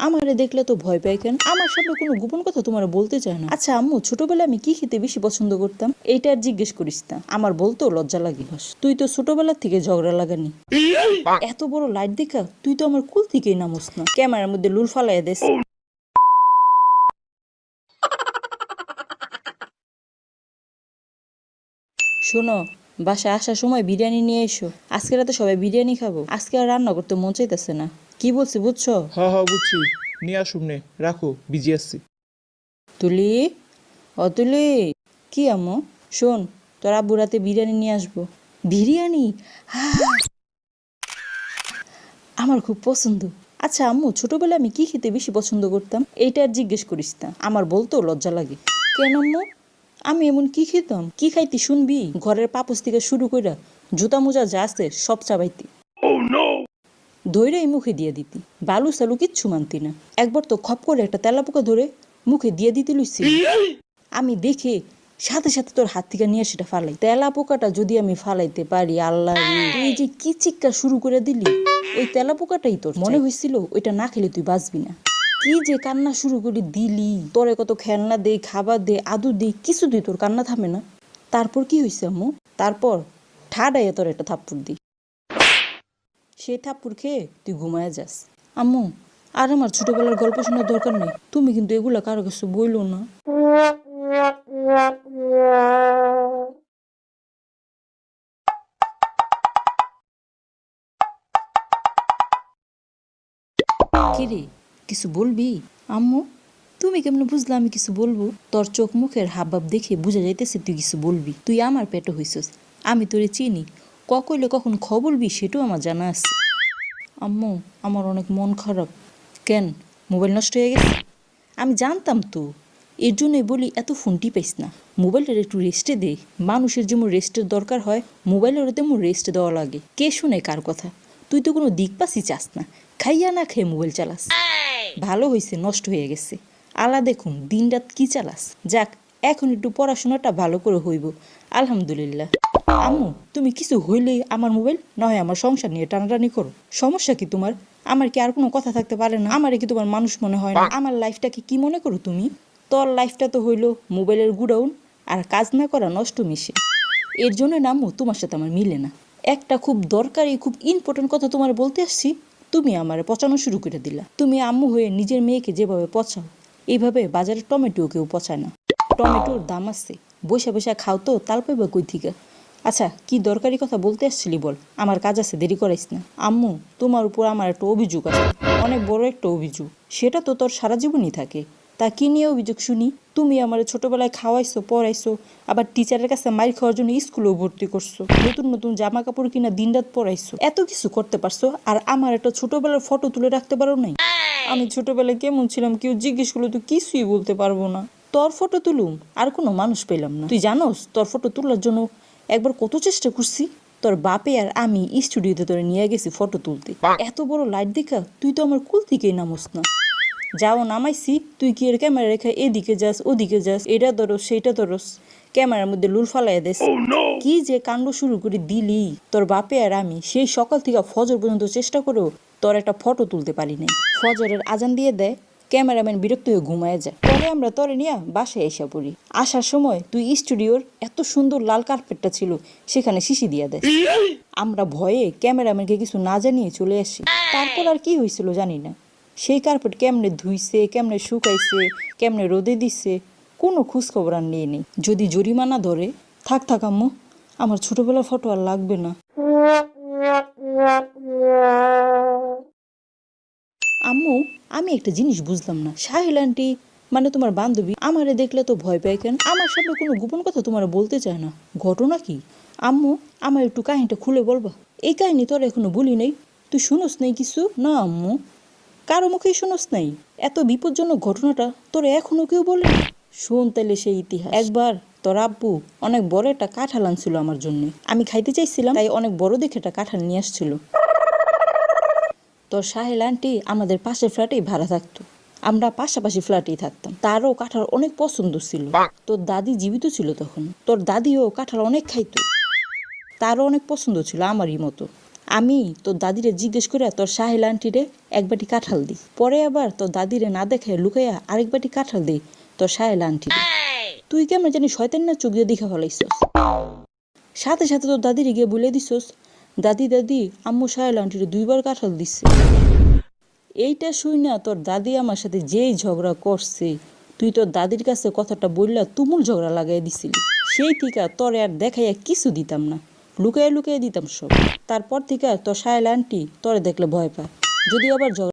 আমারে দেখলে তো ভয় পায় কেন? আমার সামনে কোনো গোপন কথা তোমার বলতে চায় না। আচ্ছা আম্মু, ছোটবেলায় আমি কি খেতে বেশি পছন্দ করতাম? এইটা আর জিজ্ঞেস করিস না, আমার বলতেও লজ্জা লাগে। তুই তো ছোটবেলা থেকে ঝগড়া লাগানি। এত বড় লাইট দেখা তুই তো আমার কুল থেকেই নামোস না, ক্যামেরার মধ্যে লুল ফালাইয়া দেস। শোনো, বাসায় আসার সময় বিরিয়ানি নিয়ে এসো। আজকে রাতে সবাই বিরিয়ানি খাবো। আজকে আর রান্না করতে মন চাইতেছে না। কি বলছি বুঝছো? হ্যাঁ বুঝছি, নিয়ে আসুন নে, রাখো, বিজি আসছি। তুলি, অতুলি। কি আম্মু? শোন, তোর আব্বু রাতে বিরিয়ানি নিয়ে আসবো। বিরিয়ানি? আমার খুব পছন্দ। আচ্ছা আম্মু, ছোটবেলায় আমি কি খেতে বেশি পছন্দ করতাম? এইটা আর জিজ্ঞেস করিস না, আমার বলতেও লজ্জা লাগে। কেন আম্মু? আমি এমন কি খেতাম? কি খাইতি শুনবি? ঘরের পাপোস থেকে শুরু কইরা জুতা মোজা যা আছে সব চাবাইতি, ধইরাই মুখে দিয়ে দিতি। বালু সালু কিচ্ছু মানতি না। একবার তো খপ করে একটা তেলাপোকা ধরে মুখে দিয়ে দিতে লইছি। আমি দেখে সাথে সাথে তোর হাত থেকে নিয়ে সেটা ফালাই। তেলা পোকাটা যদি আমি ফালাইতে পারি, আল্লাহ রে, তুই যে কি চিৎকার শুরু করে দিলি। ওই তেলা পোকাটাই তোর মনে হয়েছিল ওইটা না খেলে তুই বাঁচবি না। কি যে কান্না শুরু করে দিলি। তোরে কত খেলনা দে, খাবার দে, আদর দে, কিছু তুই তোর কান্না থামে না। তারপর কি হয়েছে আম্মু? তারপর ঠাডাইয়া তোর একটা থাপ্পড় দি। সেই থাপ্পড় খেয়ে তুই ঘুমায় যাস। আম্মু, আর আমার ছোটবেলার গল্প শোনার দরকার নেই। তুমি কিন্তু এগুলা কারো কাছে বইলো না। কিরে, কিছু বলবি? আম্মু, তুমি কেমন বুঝলা আমি কিছু বলবো? তোর চোখ মুখের হাবভাব দেখে বোঝা যাইতেছে তুই কিছু বলবি। তুই আমার পেটে হইছস, আমি তোরে চিনি। কইলে কখন বলবি সেটাও আমার জানা আছে। আম্মু, আমার অনেক মন খারাপ। কেন, মোবাইল নষ্ট হয়ে গেছে? আমি জানতাম তো, এর জন্যই বলি এত ফোন টিপাইস না। মোবাইলের একটু রেস্টে দে। মানুষের যেমন রেস্টের দরকার হয়, মোবাইলেরও তেমন রেস্ট দেওয়া লাগে। কে শুনে কার কথা? তুই তো কোনো দিক পাসই চাস না, খাইয়া না খেয়ে মোবাইল চালাস। ভালো হয়েছে নষ্ট হয়ে গেছে। আলা দেখুন দিন রাত কি চালাস। যাক, এখন একটু পড়াশোনাটা ভালো করে হইব, আলহামদুলিল্লাহ। আম্মু, তুমি কিছু হইলেই আমার মোবাইল না হয় আমার সংসার নিয়ে টানাটানি করো। সমস্যা কি তোমার? আমার কি আর কোনো কথা থাকতে পারে না? আমারে কি তোমার মানুষ মনে হয় না? আমার লাইফটাকে কি মনে করো তুমি? তোর লাইফটা তো হইলো মোবাইলের গুডাউন আর কাজ না করা নষ্ট মিশে। এর জন্য না আম্মু, তোমার সাথে আমার মিলে না। একটা খুব দরকারি, খুব ইম্পর্টেন্ট কথা তোমার বলতে আসছি, তুমি আমারে পচানো শুরু করে দিলা। তুমি আম্মু হয়ে নিজের মেয়েকে যেভাবে পচাও, এইভাবে বাজারে টমেটো কেউ পচায় না। টমেটোর দাম আছে, বসে বসে খাও তো, তাল পাইবা কই থেকে? আচ্ছা, কি দরকারি কথা বলতে আসছিলি বল, আমার কাজ আছে, দেরি করাইস না। আম্মু, তোমার উপর আমার একটা অভিযোগ আছে, অনেক বড় একটা অভিযোগ। সেটা তো তোর সারা জীবনই থাকে। তা কি নিয়ে অভিযোগ শুনি? তুমি আমার ছোটবেলায় খাওয়াইছো, পড়াইছো, আবার টিচারের কাছে মাইর খাওয়ার জন্য স্কুলেও ভর্তি করছো, নতুন নতুন জামা কাপড় কিনা দিনরাত পড়াইছো, এত কিছু করতে পারছো, আর আমার একটা ছোটবেলার ফটো তুলে রাখতে পারো নাই? আমি ছোটবেলায় কেমন ছিলাম কেউ জিজ্ঞেস করলে তো কিছুই বলতে পারবো না। তোর ফটো তুলুম, আর কোনো মানুষ পেলাম না। তুই জানোস তোর ফটো তোলার জন্য একবার কত চেষ্টা করছি? তোর বাপে আর আমি স্টুডিওতে তোরে নিয়ে গেছি ফটো তুলতে। এত বড় লাইট দেখা তুই তো আমার কুল থেকেই নামোস না। যাও নামাইছি, তুই কি এর ক্যামেরা রেখে এদিকে যাস ওদিকে যাস, এটা ধরস সেইটা ধরস, ক্যামেরার মধ্যে লুল ফালাইয়া দেস। কি যে কাণ্ড শুরু করে দিলি। তোর বাপে আর আমি সেই সকাল থেকে ফজর পর্যন্ত চেষ্টা করেও তোর একটা ফটো তুলতে পারি নাই। ফজরের আজান দিয়ে দেয়, ক্যামেরাম্যান বিরক্ত হয়ে ঘুমায় যায়। পরে আমরা তোরে নিয়ে বাসায় এসে পড়ি। আসার সময় তুই স্টুডিওর এত সুন্দর লাল কার্পেটটা ছিল, সেখানে শিশি দিয়ে দেয়। আমরা ভয়ে ক্যামেরাম্যানকে কিছু না জানিয়ে চলে আসি। তারপর আর কি হয়েছিল জানি না। সেই কার্পেট কেমনে ধুইছে, কেমনে শুকাইছে, কেমনে রোদে দিচ্ছে, কোনো খোঁজখবর আর নিয়ে নেই। যদি জরিমানা ধরে, থাক থাক আম্মু, আমার ছোটবেলার ফটো আর লাগবে না। আম্মু, আমি একটা জিনিস বুঝলাম না। সাহিল আন্টি মানে তোমার বান্ধবী আমারে দেখলে তো ভয় পায় কেন? আমার সামনে কোনো গোপন কথা তোমার বলতে চায় না। ঘটনা কি? আম্মু, আমার একটু কাহিনীটা খুলে বলবা? এই কাহিনী তোর এখনো বলি নাই, তুই শুনোস নাই কিছু? না আম্মু, কারো মুখেই শুনোস নাই? এত বিপজ্জনক ঘটনাটা তোর এখনো কেউ বলে? শোন তাইলে সেই ইতিহাস। একবার তোর আব্বু অনেক বড় একটা কাঁঠাল আনছিল আমার জন্য। আমি খাইতে চাইছিলাম, তাই অনেক বড় দেখে একটা কাঁঠাল নিয়ে আসছিল। তোর সাহেল আন্টি আমাদের পাশের ফ্ল্যাটেই ভাড়া থাকতো। আমরা পাশাপাশি ফ্ল্যাটেই থাকতাম। তারও কাঁঠাল অনেক পছন্দ ছিল। তোর দাদি জীবিত ছিল তখন। তোর দাদিও কাঁঠাল অনেক খাইতো, তারও অনেক পছন্দ ছিল আমারই মতো। আমি তোর দাদিরে জিজ্ঞেস করে তোর সাহেল আন্টিরে এক বাটি কাঁঠাল দিই, পরে আবার তোর দাদিরে না দেখে লুকাইয়া আরেক বাটি কাঁঠাল দিই তোর সাহেল আন্টিরে। তুই কেমন জানি শয়তান না চোখ দিয়ে দেখা ফেলাইছস। সাথে সাথে তোর দাদিরে গিয়ে বলে দিছস, দাদি দাদি আম্মু সাহেল আন্টিরে 2বার কাঁঠাল দিচ্ছে। এইটা শুই না তোর দাদি আমার সাথে যেই ঝগড়া করছে, তুই তোর দাদির কাছে কথাটা বললা তুমুল ঝগড়া লাগাই দিছিলি। সেই থেকে তোর আর দেখাইয়া কিছু দিতাম না, লুকাইয়া লুকাইয়া দিতাম সব। তারপর থেকে তোর সাহেল আন্টি তোরে দেখলে ভয় পায়, যদি আবার ঝগড়া